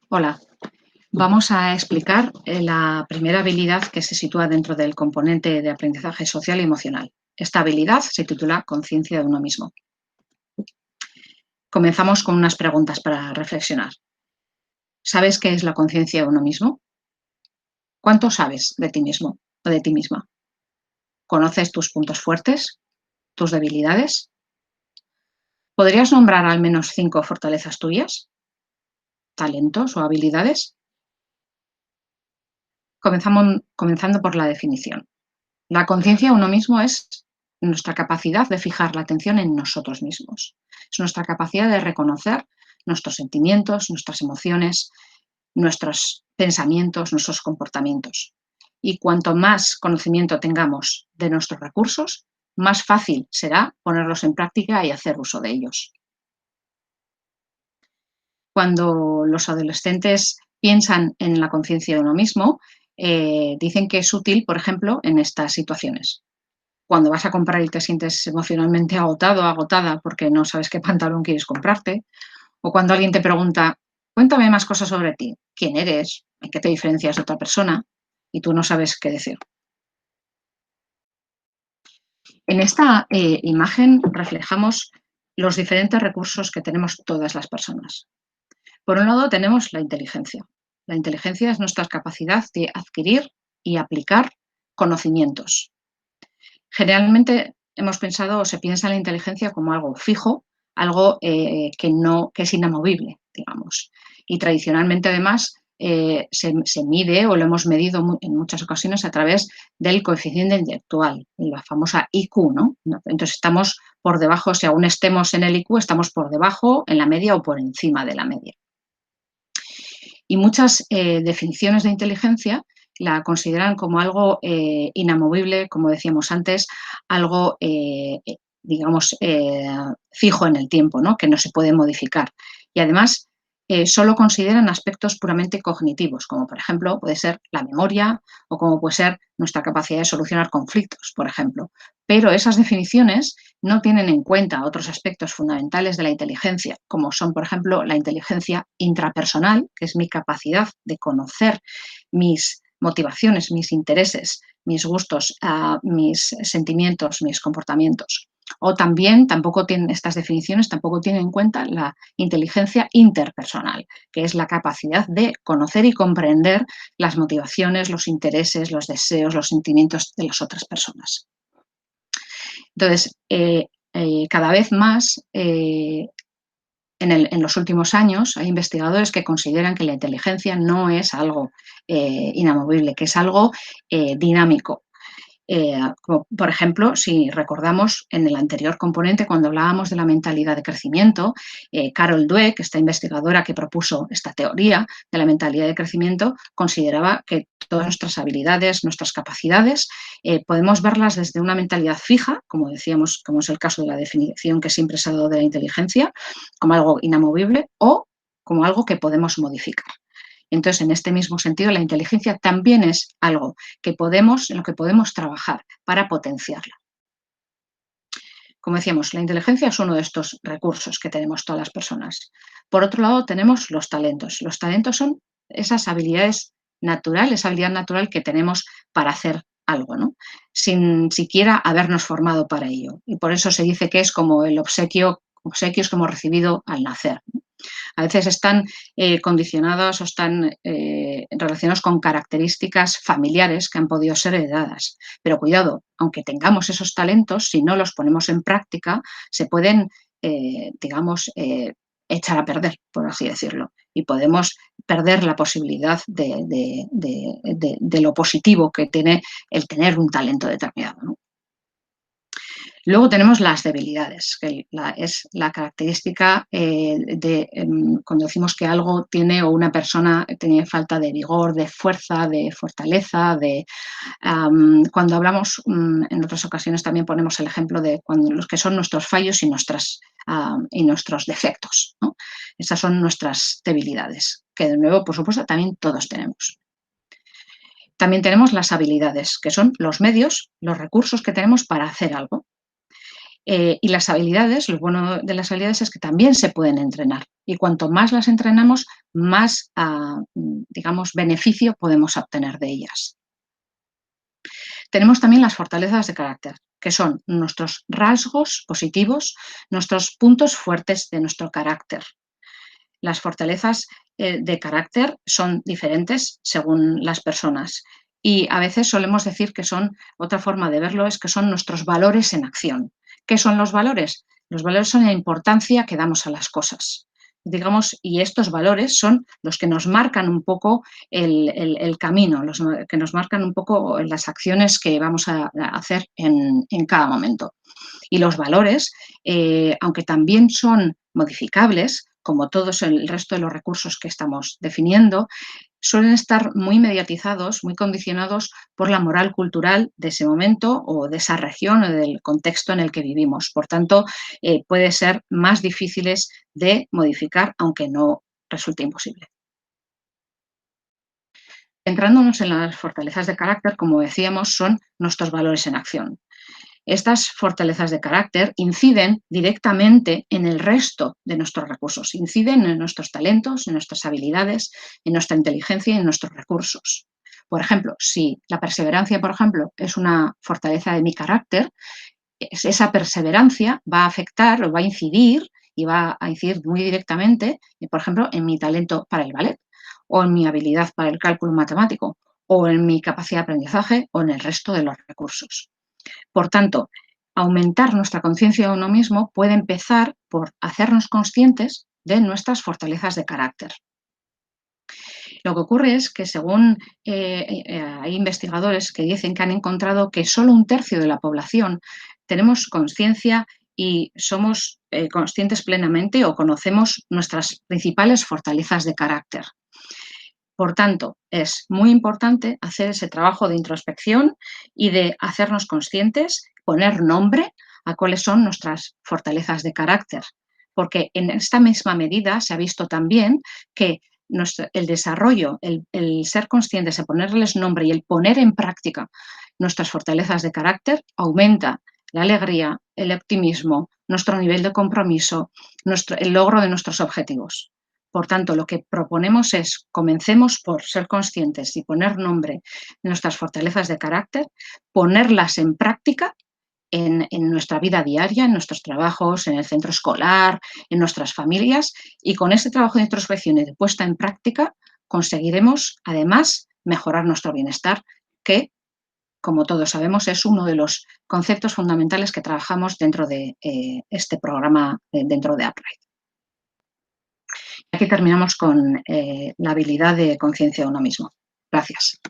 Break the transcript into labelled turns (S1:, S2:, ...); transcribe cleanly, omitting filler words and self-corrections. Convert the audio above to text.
S1: Hola, vamos a explicar la primera habilidad que se sitúa dentro del componente de aprendizaje social y emocional. Esta habilidad se titula conciencia de uno mismo. Comenzamos con unas preguntas para reflexionar. ¿Sabes qué es la conciencia de uno mismo? ¿Cuánto sabes de ti mismo o de ti misma? ¿Conoces tus puntos fuertes, tus debilidades? ¿Podrías nombrar al menos 5 fortalezas tuyas, talentos o habilidades? Comenzando por la definición. La conciencia de uno mismo es nuestra capacidad de fijar la atención en nosotros mismos. Es nuestra capacidad de reconocer nuestros sentimientos, nuestras emociones, nuestros pensamientos, nuestros comportamientos. Y cuanto más conocimiento tengamos de nuestros recursos, más fácil será ponerlos en práctica y hacer uso de ellos. Cuando los adolescentes piensan en la conciencia de uno mismo, dicen que es útil, por ejemplo, en estas situaciones. Cuando vas a comprar y te sientes emocionalmente agotado o agotada porque no sabes qué pantalón quieres comprarte, o cuando alguien te pregunta, cuéntame más cosas sobre ti, quién eres, en qué te diferencias de otra persona, y tú no sabes qué decir. En esta imagen reflejamos los diferentes recursos que tenemos todas las personas. Por un lado tenemos la inteligencia. La inteligencia es nuestra capacidad de adquirir y aplicar conocimientos. Generalmente hemos pensado o se piensa en la inteligencia como algo fijo, algo que es inamovible, digamos. Y tradicionalmente, además, se mide o lo hemos medido en muchas ocasiones a través del coeficiente intelectual, la famosa IQ, ¿no? Entonces estamos por debajo, si aún estemos en el IQ, estamos por debajo, en la media o por encima de la media. Y muchas definiciones de inteligencia la consideran como algo inamovible, como decíamos antes, algo, digamos, fijo en el tiempo, ¿no? Que no se puede modificar. Y además, solo consideran aspectos puramente cognitivos, como por ejemplo puede ser la memoria o como puede ser nuestra capacidad de solucionar conflictos, por ejemplo. Pero esas definiciones no tienen en cuenta otros aspectos fundamentales de la inteligencia, como son, por ejemplo, la inteligencia intrapersonal, que es mi capacidad de conocer mis motivaciones, mis intereses, mis gustos, mis sentimientos, mis comportamientos. O también estas definiciones tampoco tienen en cuenta la inteligencia interpersonal, que es la capacidad de conocer y comprender las motivaciones, los intereses, los deseos, los sentimientos de las otras personas. Entonces, cada vez más en los últimos años hay investigadores que consideran que la inteligencia no es algo inamovible, que es algo dinámico. Como por ejemplo, si recordamos en el anterior componente, cuando hablábamos de la mentalidad de crecimiento, Carol Dweck, esta investigadora que propuso esta teoría de la mentalidad de crecimiento, consideraba que todas nuestras habilidades, nuestras capacidades, podemos verlas desde una mentalidad fija, como decíamos, como es el caso de la definición que siempre se ha dado de la inteligencia, como algo inamovible o como algo que podemos modificar. Entonces, en este mismo sentido, la inteligencia también es algo en lo que podemos trabajar para potenciarla. Como decíamos, la inteligencia es uno de estos recursos que tenemos todas las personas. Por otro lado, tenemos los talentos. Los talentos son esas habilidades naturales, esa habilidad natural que tenemos para hacer algo, ¿no? Sin siquiera habernos formado para ello. Y por eso se dice que es como el obsequio es como recibido al nacer. A veces están condicionados o están relacionados con características familiares que han podido ser heredadas. Pero cuidado, aunque tengamos esos talentos, si no los ponemos en práctica, se pueden, digamos, echar a perder, por así decirlo. Y podemos perder la posibilidad de lo positivo que tiene el tener un talento determinado, ¿no? Luego tenemos las debilidades, que es la característica cuando decimos que algo tiene o una persona tiene falta de vigor, de fuerza, de fortaleza, cuando hablamos, en otras ocasiones también ponemos el ejemplo de cuando los que son nuestros fallos y nuestros defectos, ¿no? Esas son nuestras debilidades, que de nuevo, por supuesto, también todos tenemos. También tenemos las habilidades, que son los medios, los recursos que tenemos para hacer algo. Y las habilidades, lo bueno de las habilidades es que también se pueden entrenar. Y cuanto más las entrenamos, más, digamos, beneficio podemos obtener de ellas. Tenemos también las fortalezas de carácter, que son nuestros rasgos positivos, nuestros puntos fuertes de nuestro carácter. Las fortalezas de carácter son diferentes según las personas y a veces solemos decir que son, otra forma de verlo es que son nuestros valores en acción. ¿Qué son los valores? Los valores son la importancia que damos a las cosas, digamos, y estos valores son los que nos marcan un poco el camino, los que nos marcan un poco las acciones que vamos a hacer en cada momento. Y los valores, aunque también son modificables, como todos el resto de los recursos que estamos definiendo, suelen estar muy mediatizados, muy condicionados por la moral cultural de ese momento o de esa región o del contexto en el que vivimos. Por tanto, puede ser más difíciles de modificar, aunque no resulte imposible. Centrándonos en las fortalezas de carácter, como decíamos, son nuestros valores en acción. Estas fortalezas de carácter inciden directamente en el resto de nuestros recursos, inciden en nuestros talentos, en nuestras habilidades, en nuestra inteligencia y en nuestros recursos. Por ejemplo, si la perseverancia, por ejemplo, es una fortaleza de mi carácter, esa perseverancia va a afectar o va a incidir y va a incidir muy directamente, por ejemplo, en mi talento para el ballet o en mi habilidad para el cálculo matemático o en mi capacidad de aprendizaje o en el resto de los recursos. Por tanto, aumentar nuestra conciencia de uno mismo puede empezar por hacernos conscientes de nuestras fortalezas de carácter. Lo que ocurre es que según hay investigadores que dicen que han encontrado que solo un tercio de la población tenemos conciencia y somos conscientes plenamente o conocemos nuestras principales fortalezas de carácter. Por tanto, es muy importante hacer ese trabajo de introspección y de hacernos conscientes, poner nombre a cuáles son nuestras fortalezas de carácter, porque en esta misma medida se ha visto también que el desarrollo, el ser conscientes, el ponerles nombre y el poner en práctica nuestras fortalezas de carácter aumenta la alegría, el optimismo, nuestro nivel de compromiso, el logro de nuestros objetivos. Por tanto, lo que proponemos es comencemos por ser conscientes y poner nombre a nuestras fortalezas de carácter, ponerlas en práctica en nuestra vida diaria, en nuestros trabajos, en el centro escolar, en nuestras familias, y con este trabajo de introspección y de puesta en práctica conseguiremos, además, mejorar nuestro bienestar, que, como todos sabemos, es uno de los conceptos fundamentales que trabajamos dentro de este programa, dentro de Upright. Aquí terminamos con la habilidad de conciencia de uno mismo. Gracias.